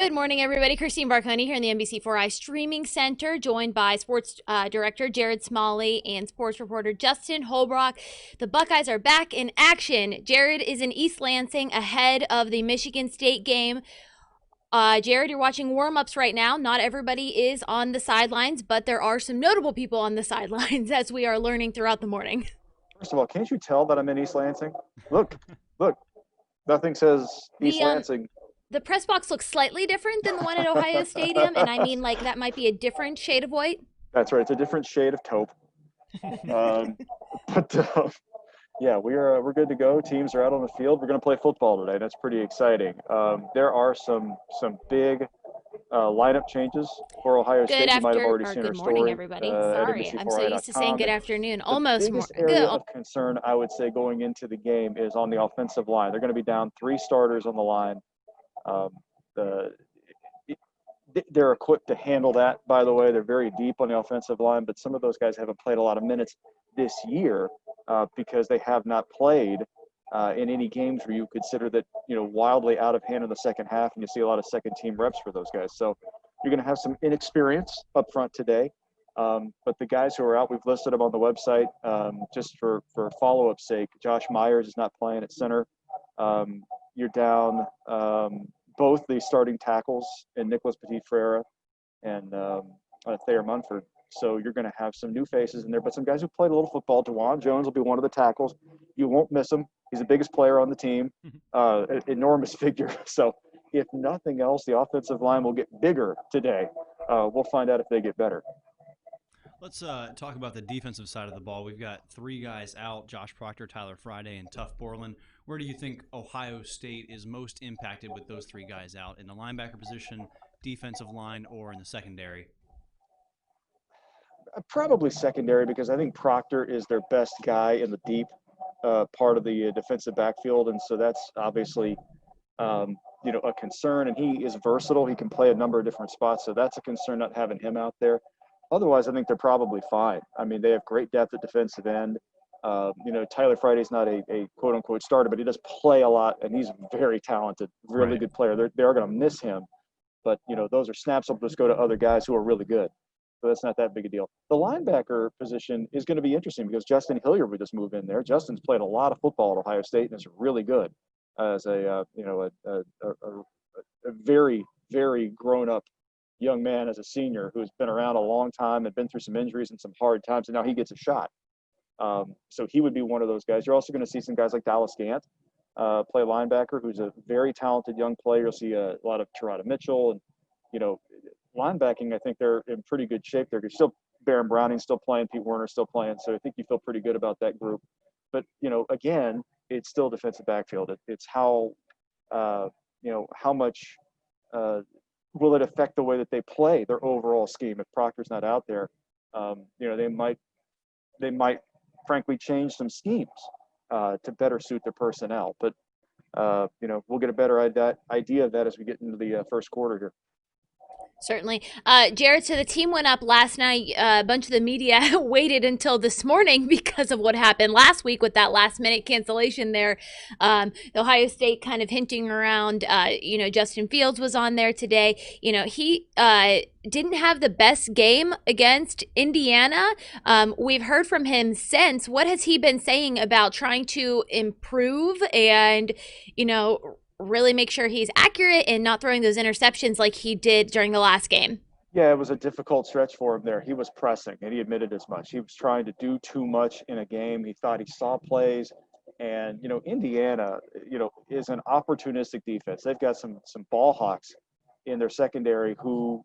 Good morning, everybody. Christine Barconi here in the NBC4i Streaming Center, joined by sports director Jared Smalley and sports reporter Justin Holbrook. The Buckeyes are back in action. Jared is in East Lansing ahead of the Michigan State game. Jared, you're watching warm-ups right now. Not everybody is on the sidelines, but there are some notable people on the sidelines as we are learning throughout the morning. First of all, can't you tell that I'm in East Lansing? Look, nothing says East The Lansing. the press box looks slightly different than the one at Ohio Stadium, and I mean, like, that might be a different shade of white. That's right. It's a different shade of taupe. Um, but yeah, we're good to go. Teams are out on the field. We're going to play football today. That's pretty exciting. There are some big lineup changes for Ohio Good State. You might have after already or seen our good morning, story everybody. at Sorry, I'm so used to saying NBC4i.com. good And afternoon. the Almost biggest good. area of concern, I would say, going into the game is on the offensive line. They're going to be down three starters on the line. Um, the they're equipped to handle that, by the way. They're very deep on the offensive line, but some of those guys haven't played a lot of minutes this year because they have not played in any games where you consider that, wildly out of hand in the second half, and you see a lot of second team reps for those guys. So you're going to have some inexperience up front today. But the guys who are out, we've listed them on the website just for follow-up sake. Josh Myers is not playing at center. You're down both the starting tackles in Nicholas Petit-Frere and Thayer Munford. So you're going to have some new faces in there, but some guys who played a little football. DeJuan Jones will be one of the tackles. You won't miss him. He's the biggest player on the team, enormous figure. So if nothing else, the offensive line will get bigger today. We'll find out if they get better. Let's talk about the defensive side of the ball. We've got three guys out: Josh Proctor, Tyler Friday, and Tuff Borland. Where do you think Ohio State is most impacted with those three guys out? In the linebacker position, defensive line, or in the secondary? Probably secondary, because I think Proctor is their best guy in the deep part of the defensive backfield, and so that's obviously a concern. And he is versatile; he can play a number of different spots, so that's a concern not having him out there. Otherwise, I think they're probably fine. I mean, they have great depth at defensive end. Tyler Friday's not a quote unquote starter, but he does play a lot, and he's very talented, really Right. good player. They are going to miss him, but those are snaps will just go to other guys who are really good. So that's not that big a deal. The linebacker position is going to be interesting because Justin Hilliard would just move in there. Justin's played a lot of football at Ohio State and is really good as a very, very grown up young man as a senior who's been around a long time and been through some injuries and some hard times, and now he gets a shot. So he would be one of those guys. You're also going to see some guys like Dallas Gant play linebacker, who's a very talented young player. You'll see a lot of Terada Mitchell, and linebacking. I think they're in pretty good shape. They're still Baron Browning still playing, Pete Werner still playing. So I think you feel pretty good about that group. But again, it's still defensive backfield. It's how how much will it affect the way that they play their overall scheme if Proctor's not out there? They might frankly change some schemes to better suit their personnel. But we'll get a better idea of that as we get into the first quarter here. Certainly. Jared, so the team went up last night. A bunch of the media waited until this morning because of what happened last week with that last minute cancellation there. Ohio State kind of hinting around, Justin Fields was on there today. He didn't have the best game against Indiana. We've heard from him since. What has he been saying about trying to improve and, really make sure he's accurate and not throwing those interceptions like he did during the last game? Yeah, it was a difficult stretch for him there. He was pressing, and he admitted as much. He was trying to do too much in a game. He thought he saw plays, and Indiana, is an opportunistic defense. They've got some ball hawks in their secondary who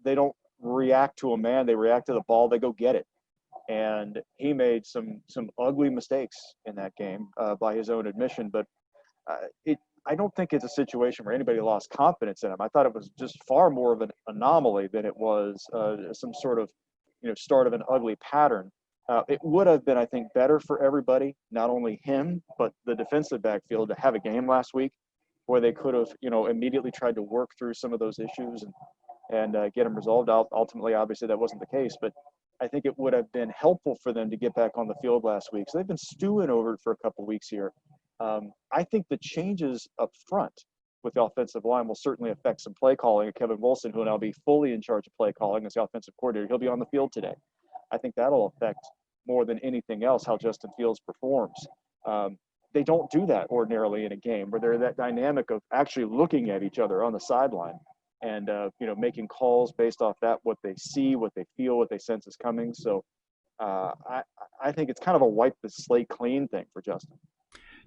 they don't react to a man. They react to the ball. They go get it. And he made some ugly mistakes in that game by his own admission. But I don't think it's a situation where anybody lost confidence in him. I thought it was just far more of an anomaly than it was some sort of start of an ugly pattern. It would have been, I think, better for everybody, not only him but the defensive backfield, to have a game last week where they could have immediately tried to work through some of those issues and get them resolved. Ultimately, obviously, that wasn't the case, but I think it would have been helpful for them to get back on the field last week. So they've been stewing over it for a couple of weeks here. I think the changes up front with the offensive line will certainly affect some play calling. And Kevin Wilson, who will now be fully in charge of play calling as the offensive coordinator, he'll be on the field today. I think that'll affect more than anything else how Justin Fields performs. They don't do that ordinarily in a game where they're that dynamic of actually looking at each other on the sideline and making calls based off that, what they see, what they feel, what they sense is coming. So I think it's kind of a wipe the slate clean thing for Justin.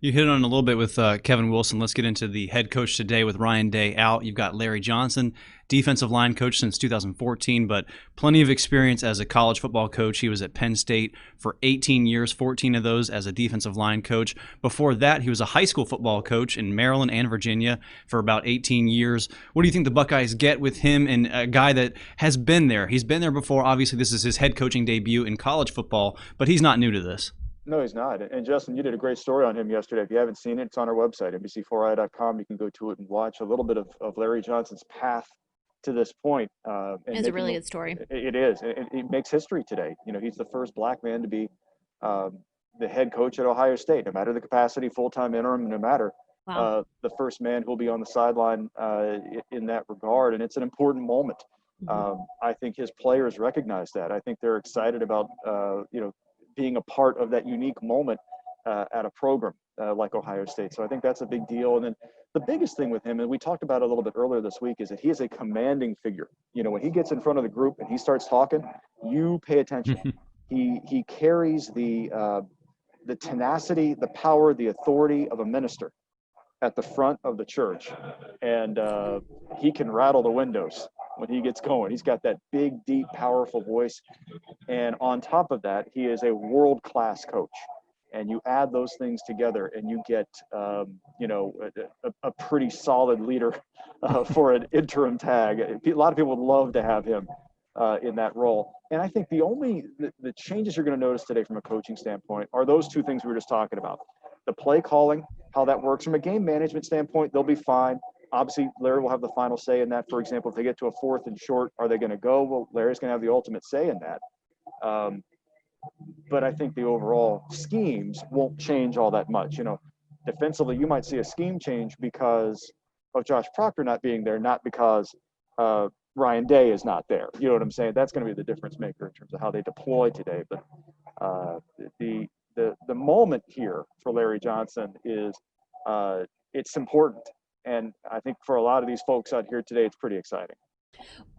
You hit on a little bit with Kevin Wilson. Let's get into the head coach today with Ryan Day out. You've got Larry Johnson, defensive line coach since 2014, but plenty of experience as a college football coach. He was at Penn State for 18 years, 14 of those as a defensive line coach. Before that, he was a high school football coach in Maryland and Virginia for about 18 years. What do you think the Buckeyes get with him and a guy that has been there? He's been there before. Obviously, this is his head coaching debut in college football, but he's not new to this. No, he's not. And Justin, you did a great story on him yesterday. If you haven't seen it, it's on our website, NBC4i.com. You can go to it and watch a little bit of Larry Johnson's path to this point. It's a really good story. It is. It makes history today. He's the first black man to be the head coach at Ohio State, no matter the capacity, full-time, interim, no matter. Wow. The first man who will be on the sideline in that regard. And it's an important moment. I think his players recognize that. I think they're excited about, being a part of that unique moment at a program like Ohio State. So I think that's a big deal. And then the biggest thing with him, and we talked about it a little bit earlier this week, is that he is a commanding figure. When he gets in front of the group and he starts talking, you pay attention. He carries the tenacity, the power, the authority of a minister at the front of the church. And he can rattle the windows when he gets going. He's got that big, deep, powerful voice. And on top of that, he is a world-class coach. And you add those things together and you get, a pretty solid leader for an interim tag. A lot of people would love to have him in that role. And I think the changes you're going to notice today from a coaching standpoint are those two things we were just talking about. The play calling, how that works. From a game management standpoint, they'll be fine. Obviously, Larry will have the final say in that. For example, if they get to a 4th and short, are they going to go? Well, Larry's going to have the ultimate say in that. But I think the overall schemes won't change all that much. Defensively, you might see a scheme change because of Josh Proctor not being there, not because Ryan Day is not there. You know what I'm saying? That's going to be the difference maker in terms of how they deploy today. But the moment here for Larry Johnson is it's important. And I think for a lot of these folks out here today, it's pretty exciting.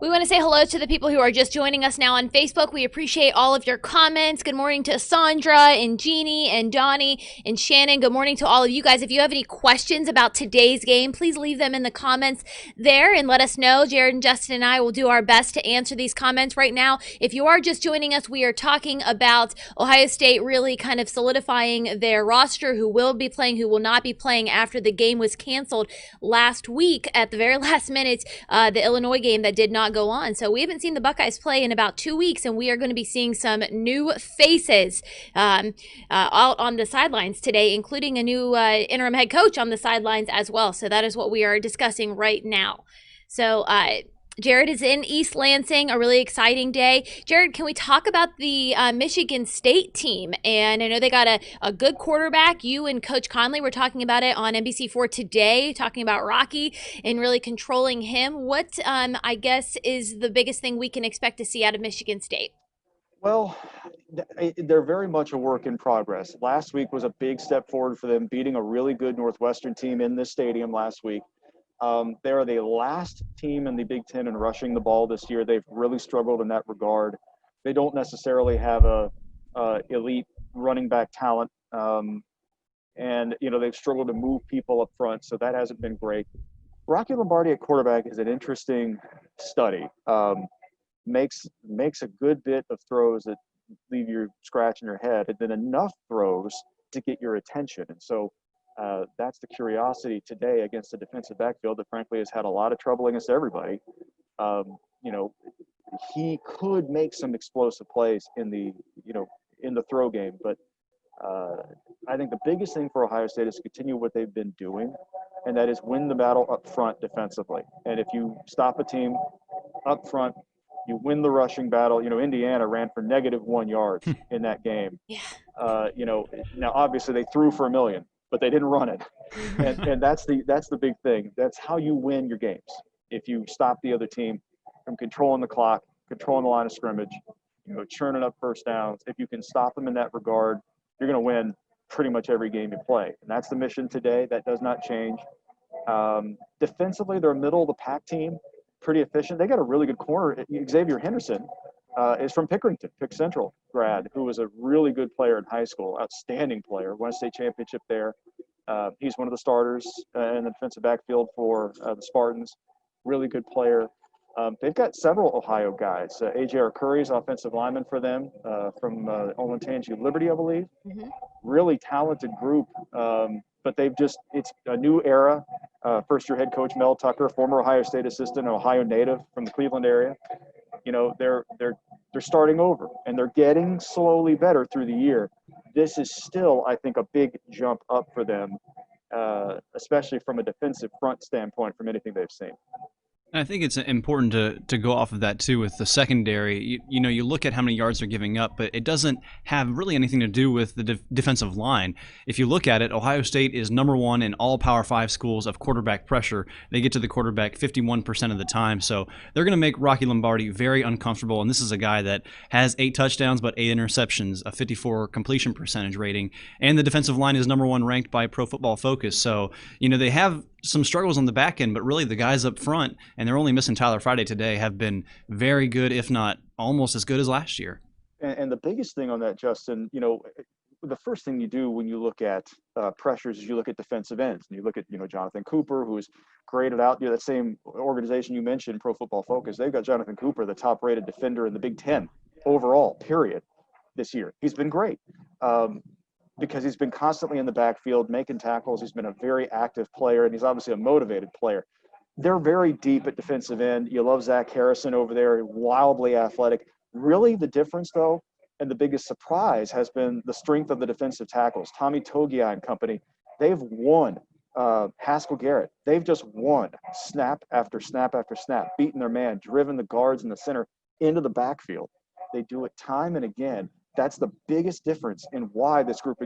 We want to say hello to the people who are just joining us now on Facebook. We appreciate all of your comments. Good morning to Sandra and Jeannie and Donnie and Shannon. Good morning to all of you guys. If you have any questions about today's game, please leave them in the comments there and let us know. Jared and Justin and I will do our best to answer these comments right now. If you are just joining us, we are talking about Ohio State really kind of solidifying their roster, who will be playing, who will not be playing after the game was canceled last week at the very last minute, the Illinois game that did not go on. So we haven't seen the Buckeyes play in about 2 weeks, and we are going to be seeing some new faces out on the sidelines today, including a new interim head coach on the sidelines as well. So that is what we are discussing right now. So Jared is in East Lansing, a really exciting day. Jared, can we talk about the Michigan State team? And I know they got a good quarterback. You and Coach Conley were talking about it on NBC4 today, talking about Rocky and really controlling him. What, I guess, is the biggest thing we can expect to see out of Michigan State? Well, they're very much a work in progress. Last week was a big step forward for them, beating a really good Northwestern team in this stadium last week. They are the last team in the Big Ten in rushing the ball this year. They've really struggled in that regard. They don't necessarily have a elite running back talent, and they've struggled to move people up front, so that hasn't been great. Rocky Lombardi at quarterback is an interesting study. Makes a good bit of throws that leave you scratching your head, and then enough throws to get your attention. And so that's the curiosity today against the defensive backfield that frankly has had a lot of trouble against everybody. He could make some explosive plays in the throw game, but I think the biggest thing for Ohio State is to continue what they've been doing, and that is win the battle up front defensively. And if you stop a team up front, you win the rushing battle. Indiana ran for -1 yards in that game. Yeah. Now obviously they threw for 1 million. but they didn't run it. Mhm. And that's the big thing. That's how you win your games. If you stop the other team from controlling the clock, controlling the line of scrimmage, churning up first downs. If you can stop them in that regard, you're going to win pretty much every game you play. And that's the mission today. That does not change. Defensively, they're a middle of the pack team, pretty efficient. They got a really good corner. Xavier Henderson is from Pickerington, Pick Central grad, who was a really good player in high school, outstanding player, won a state championship there. He's one of the starters in the defensive backfield for the Spartans. Really good player. They've got several Ohio guys. A.J.R. Curry's offensive lineman for them from Olentangy Liberty, I believe. Mhm. Really talented group, but it's a new era. First-year head coach Mel Tucker, former Ohio State assistant, Ohio native from the Cleveland area. They're starting over, and they're getting slowly better through the year. This is still, I think, a big jump up for them, especially from a defensive front standpoint from anything they've seen. And I think it's important to go off of that too with the secondary. You look at how many yards they're giving up, but it doesn't have really anything to do with the defensive line. If you look at it, Ohio State is number one in all Power 5 schools of quarterback pressure. They get to the quarterback 51% of the time, so they're going to make Rocky Lombardi very uncomfortable. And this is a guy that has 8 touchdowns but 8 interceptions, a 54 completion percentage rating, and the defensive line is number one ranked by Pro Football Focus. So they have some struggles on the back end, but really the guys up front, and they're only missing Tyler Friday today, have been very good, if not almost as good as last year. And the biggest thing on that, Justin, the first thing you do when you look at pressures is you look at defensive ends. And you look at, Jonathan Cooper, who's graded out, that same organization you mentioned, Pro Football Focus. They've got Jonathan Cooper, the top-rated defender in the Big Ten overall, period, this year. He's been great. Because he's been constantly in the backfield making tackles. He's been a very active player, and he's obviously a motivated player. They're very deep at defensive end. You love Zach Harrison over there, wildly athletic. Really the difference, though, and the biggest surprise has been the strength of the defensive tackles. Tommy Togiai and company, they've won. Haskell Garrett, they've just won snap after snap after snap, beaten their man, driven the guards in the center into the backfield. They do it time and again. That's the biggest difference in why this group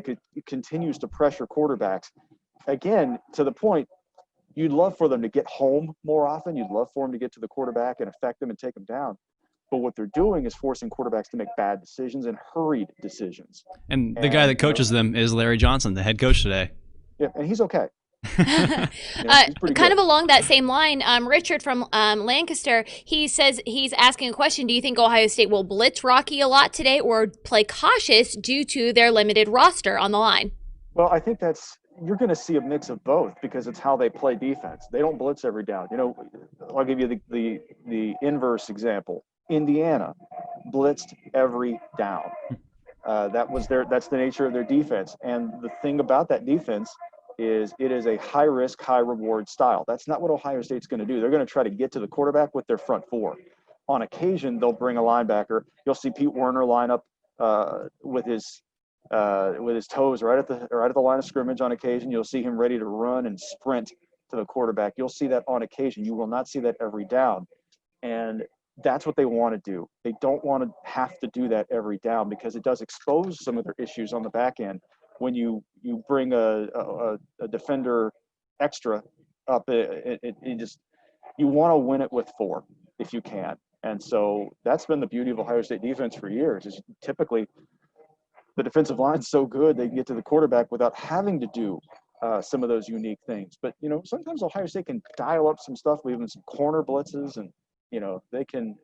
continues to pressure quarterbacks. Again, to the point, you'd love for them to get home more often. You'd love for them to get to the quarterback and affect them and take them down. But what they're doing is forcing quarterbacks to make bad decisions and hurried decisions. And the guy that coaches them is Larry Johnson, the head coach today. Yeah, and he's okay. Kind good. of along that same line, Richard from Lancaster, he says he's asking a question. Do you think Ohio State will blitz Rocky a lot today or play cautious due to their limited roster on the line? Well, I think you're going to see a mix of both because it's how they play defense. They don't blitz every down. I'll give you the inverse example. Indiana blitzed every down. That's the nature of their defense. And the thing about that defense is it is a high risk, high reward style. That's not what Ohio State's going to do. They're going to try to get to the quarterback with their front four. On occasion, they'll bring a linebacker. You'll see Pete Werner line up with his toes right at the line of scrimmage. On occasion, you'll see him ready to run and sprint to the quarterback. You'll see that on occasion. You will not see that every down. And that's what they want to do. They don't want to have to do that every down because it does expose some of their issues on the back end. When you bring a defender extra up, you want to win it with 4 if you can. And so that's been the beauty of Ohio State defense for years. Is typically the defensive line's so good they can get to the quarterback without having to do some of those unique things. But sometimes Ohio State can dial up some stuff, leaving some corner blitzes, and they can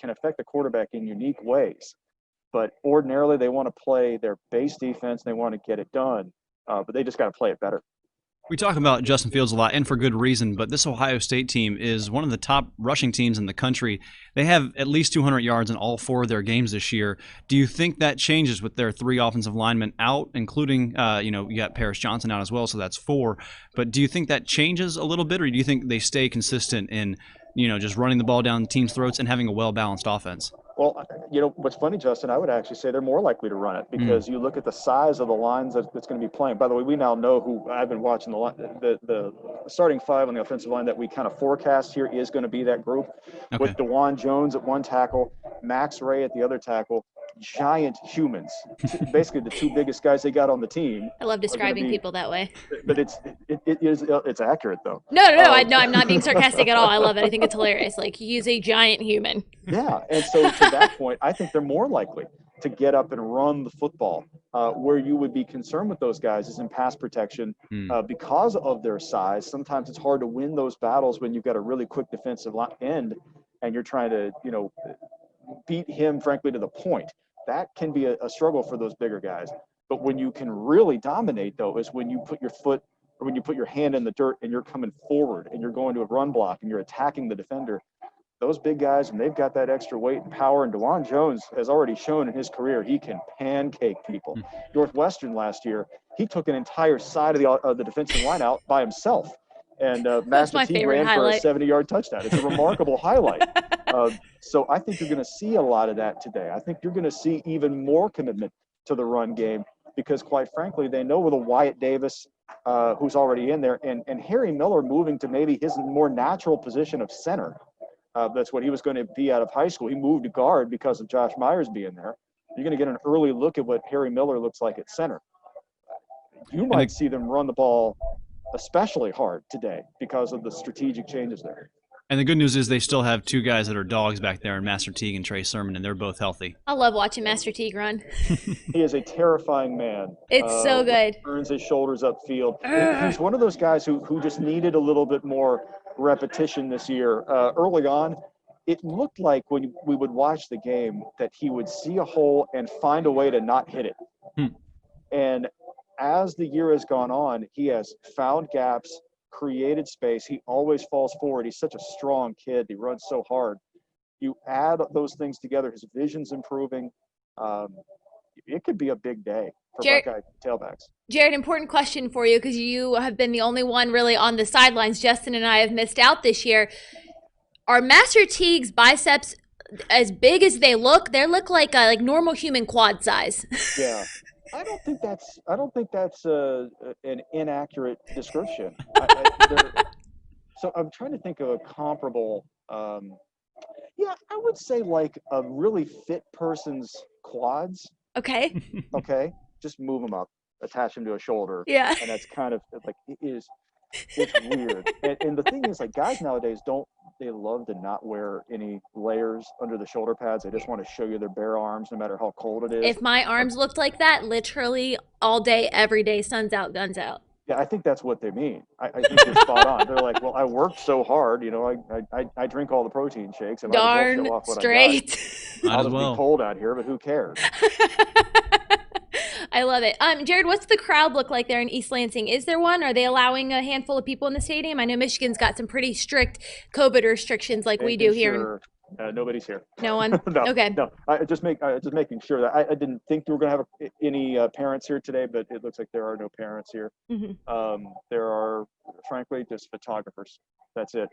affect the quarterback in unique ways. But ordinarily, they want to play their base defense. They want to get it done, but they just got to play it better. We talk about Justin Fields a lot, and for good reason, but this Ohio State team is one of the top rushing teams in the country. They have at least 200 yards in all 4 of their games this year. Do you think that changes with their 3 offensive linemen out, including, you got Paris Johnson out as well, so that's 4. But do you think that changes a little bit, or do you think they stay consistent in, just running the ball down the team's throats and having a well-balanced offense? Well, what's funny, Justin, I would actually say they're more likely to run it because you look at the size of the lines that's going to be playing. By the way, we now know who I've been watching the starting 5 on the offensive line that we kind of forecast here is going to be that group with DeJuan Jones at one tackle, Max Ray at the other tackle, giant humans, basically the two biggest guys they got on the team. I love describing people that way. But it's accurate though. No, I'm not being sarcastic at all. I love it. I think it's hilarious. Like, he's a giant human. Yeah, and so to that point, I think they're more likely to get up and run the football. Where you would be concerned with those guys is in pass protection because of their size. Sometimes it's hard to win those battles when you've got a really quick defensive end and you're trying to, beat him, frankly, to the point. That can be a struggle for those bigger guys. But when you can really dominate, though, is when you put your foot or when you put your hand in the dirt and you're coming forward and you're going to a run block and you're attacking the defender. Those big guys, and they've got that extra weight and power. And DeJuan Jones has already shown in his career he can pancake people. Northwestern last year, he took an entire side of the defensive line out by himself. And Master T ran highlight. for a 70-yard touchdown. It's a remarkable highlight. So I think you're going to see a lot of that today. I think you're going to see even more commitment to the run game because, quite frankly, they know with a Wyatt Davis who's already in there and Harry Miller moving to maybe his more natural position of center. That's what he was going to be out of high school. He moved to guard because of Josh Myers being there. You're going to get an early look at what Harry Miller looks like at center. You might see them run the ball especially hard today because of the strategic changes there. And the good news is they still have two guys that are dogs back there in Master Teague and Trey Sermon, and they're both healthy. I love watching Master Teague run. He is a terrifying man. It's so good. Turns his shoulders upfield. He's one of those guys who just needed a little bit more repetition this year. Early on, it looked like when we would watch the game that he would see a hole and find a way to not hit it. And as the year has gone on, he has found gaps, created space. He always falls forward. He's such a strong kid. He runs so hard. You add those things together, his vision's improving. It could be a big day for Buckeye tailbacks. Jared, important question for you because you have been the only one really on the sidelines. Justin and I have missed out this year. Are Master Teague's biceps as big as they look? They look like normal human quad size. Yeah. I don't think that's an inaccurate description. So I'm trying to think of a comparable. I would say like a really fit person's quads. Okay. Okay. Just move them up, attach them to a shoulder. Yeah. And that's kind of like it's weird. And the thing is, like, guys nowadays they love to not wear any layers under the shoulder pads. They just want to show you their bare arms no matter how cold it is. If my arms looked like that, literally all day, every day, sun's out, guns out. Yeah, I think that's what they mean. I think you're spot on. They're like, well, I worked so hard, I drink all the protein shakes. And darn show off what straight. I'll just be cold out here, but who cares? I love it. Jared, what's the crowd look like there in East Lansing? Is there one? Are they allowing a handful of people in the stadium? I know Michigan's got some pretty strict COVID restrictions like we do here. Nobody's here. No one? No, okay. No, just making sure that I didn't think we were going to have any parents here today, but it looks like there are no parents here. Mm-hmm. There are, frankly, just photographers. That's it.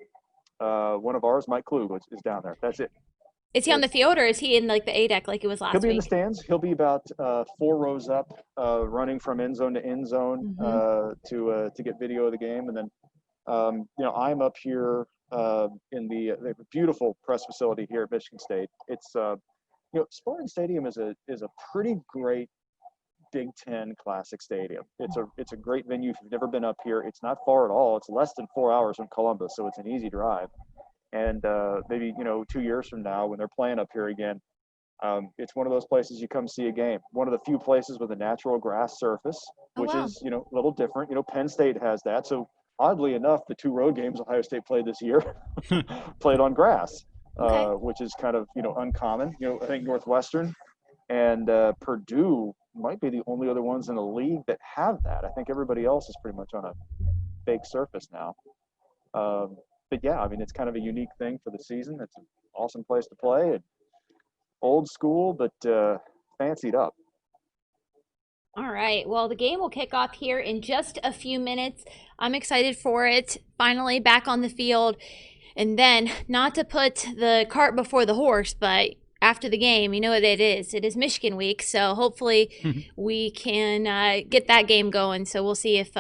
One of ours, Mike Klug, is down there. That's it. Is he on the field or is he in like the A deck like it was last week? He'll be in the stands. He'll be about 4 rows up, running from end zone to end zone to get video of the game. And then, I'm up here in the beautiful press facility here at Michigan State. It's Spartan Stadium is a pretty great Big Ten Classic stadium. It's a great venue. If you've never been up here, it's not far at all. It's less than 4 hours from Columbus, so it's an easy drive. And maybe 2 years from now, when they're playing up here again, it's one of those places you come see a game. One of the few places with a natural grass surface, which is a little different. Penn State has that. So oddly enough, the 2 road games Ohio State played this year played on grass, which is kind of uncommon. I think Northwestern and Purdue might be the only other ones in the league that have that. I think everybody else is pretty much on a fake surface now. But yeah, I mean, it's kind of a unique thing for the season. It's an awesome place to play. And old school, but fancied up. All right. Well, the game will kick off here in just a few minutes. I'm excited for it. Finally back on the field. And then, not to put the cart before the horse, but after the game, you know what it is. It is Michigan week. So hopefully we can get that game going. So we'll see if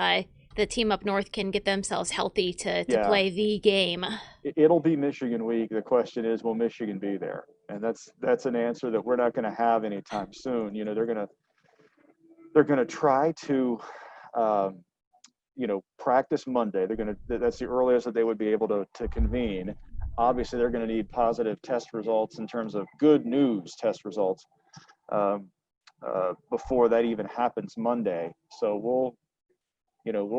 the team up north can get themselves healthy to play the game. It'll be Michigan week. The question is, will Michigan be there? And that's an answer that we're not going to have anytime soon. They're going to try to, practice Monday. That's the earliest that they would be able to convene. Obviously, they're going to need positive test results in terms of good news test results before that even happens Monday. So we'll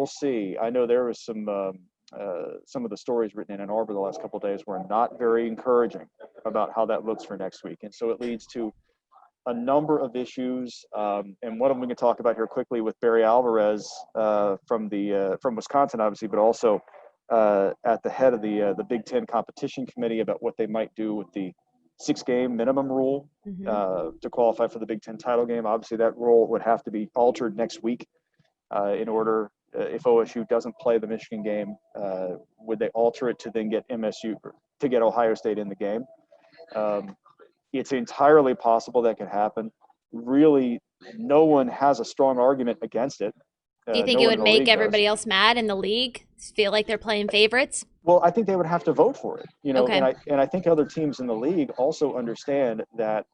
see. I know there was some of the stories written in Ann Arbor the last couple of days were not very encouraging about how that looks for next week. And so it leads to a number of issues. And one of them we can talk about here quickly with Barry Alvarez from Wisconsin, obviously, but also at the head of the Big Ten competition committee about what they might do with the 6-game minimum rule to qualify for the Big Ten title game. Obviously, that rule would have to be altered next week in order, if OSU doesn't play the Michigan game, would they alter it to then get Ohio State in the game? It's entirely possible that could happen. Really, no one has a strong argument against it. Do you think No it one would in the make league everybody does. else mad in the league? Feel like they're playing favorites? Well, I think they would have to vote for it, Okay. and I think other teams in the league also understand that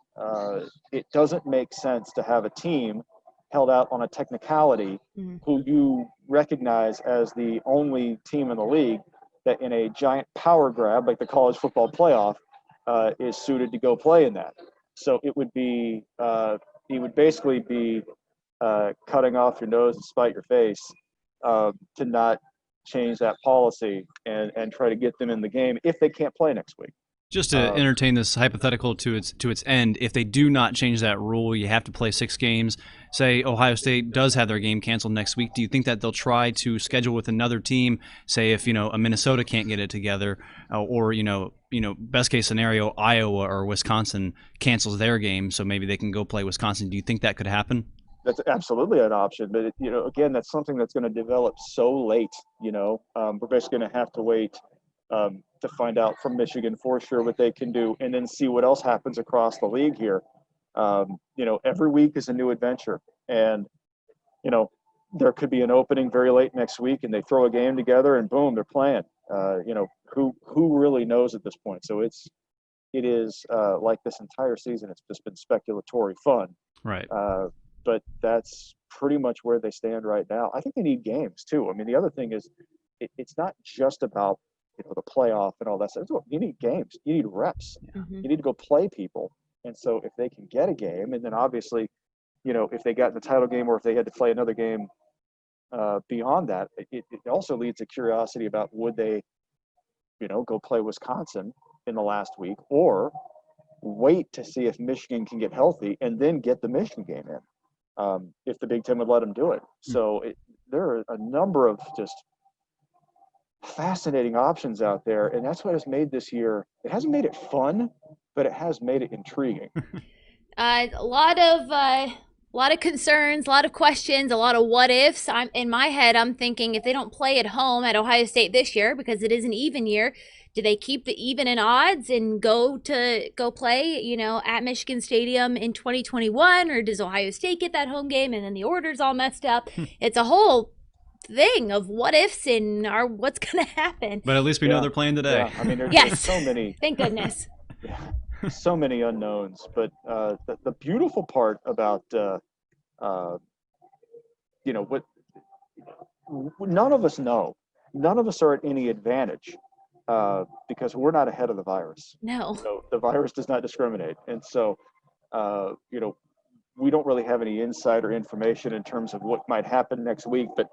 it doesn't make sense to have a team held out on a technicality who you recognize as the only team in the league that in a giant power grab like the college football playoff is suited to go play in that. So it would basically be cutting off your nose and spite your face to not change that policy and try to get them in the game if they can't play next week. Just to entertain this hypothetical to its end, if they do not change that rule, you have to play 6 games. Say Ohio State does have their game canceled next week. Do you think that they'll try to schedule with another team? Say if a Minnesota can't get it together, or best case scenario, Iowa or Wisconsin cancels their game, so maybe they can go play Wisconsin. Do you think that could happen? That's absolutely an option, but again, that's something that's going to develop so late. We're basically going to have to wait to find out from Michigan for sure what they can do, and then see what else happens across the league here. Every week is a new adventure, and there could be an opening very late next week, and they throw a game together, and boom, they're playing. Who really knows at this point? So it is like this entire season, it's just been speculatory fun. Right. But that's pretty much where they stand right now. I think they need games too. I mean, the other thing is, it's not just about the playoff and all that stuff. You need games. You need reps. You need to go play people. And so if they can get a game, and then obviously, if they got the title game or if they had to play another game beyond that, it also leads to curiosity about would they, go play Wisconsin in the last week, or wait to see if Michigan can get healthy and then get the Michigan game in. If the Big Ten would let them do it. So there are a number of just fascinating options out there, and that's what has made this year. It hasn't made it fun, but it has made it intriguing. A lot of concerns, a lot of questions, a lot of what ifs. In my head, I'm thinking if they don't play at home at Ohio State this year because it is an even year, do they keep the even in odds and go play, at Michigan Stadium in 2021, or does Ohio State get that home game and then the order's all messed up? It's a whole thing of what ifs and what's going to happen. But at least we know they're playing today. Yeah, I mean, there's Yes. so many. Thank goodness. So many unknowns. But the beautiful part about what none of us know. None of us are at any advantage. Because we're not ahead of the virus. No. So the virus does not discriminate. And so, we don't really have any insider information in terms of what might happen next week. But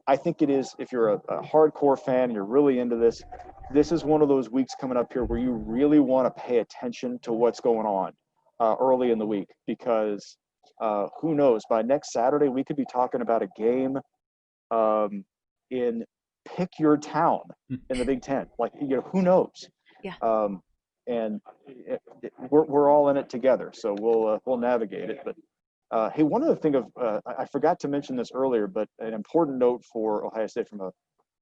I think it is, if you're a hardcore fan, you're really into this, this is one of those weeks coming up here where you really want to pay attention to what's going on early in the week. Because who knows, by next Saturday, we could be talking about a game in pick your town in the Big Ten. Like, who knows? Yeah. And we're all in it together, so we'll navigate it. But hey, one other thing I forgot to mention this earlier, but an important note for Ohio State from a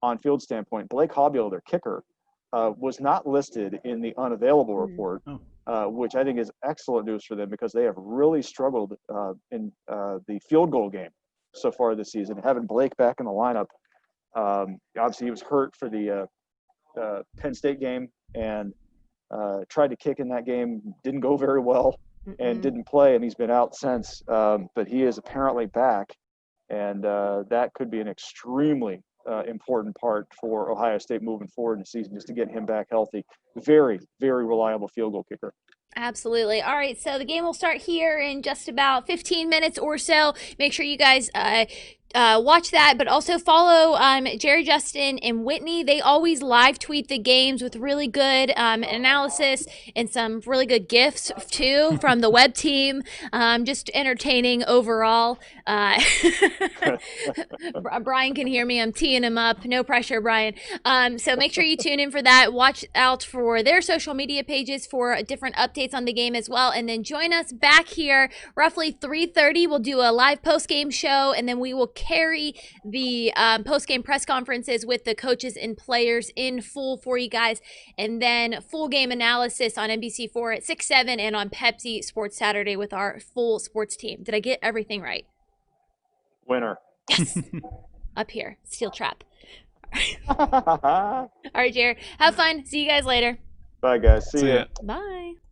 on-field standpoint: Blake Hobbiel, their kicker, was not listed in the unavailable report, which I think is excellent news for them because they have really struggled in the field goal game so far this season. Having Blake back in the lineup. Obviously, he was hurt for the Penn State game, and tried to kick in that game, didn't go very well, and didn't play, and he's been out since. But he is apparently back, and that could be an extremely important part for Ohio State moving forward in the season, just to get him back healthy. Very, very reliable field goal kicker. Absolutely. All right, so the game will start here in just about 15 minutes or so. Make sure you guys watch that, but also follow Jerry, Justin, and Whitney. They always live tweet the games with really good analysis and some really good gifts too from the web team. Just entertaining overall. Brian can hear me. I'm teeing him up. No pressure, Brian. So make sure you tune in for that. Watch out for their social media pages for different updates on the game as well. And then join us back here roughly 3:30. We'll do a live post-game show, and then we will carry the post-game press conferences with the coaches and players in full for you guys, and then full game analysis on NBC4 at 6, 7, and on Pepsi Sports Saturday with our full sports team. Did I get everything right? Winner. Yes. Up here. Steel trap. All right, Jared. Have fun. See you guys later. Bye, guys. See ya. Bye.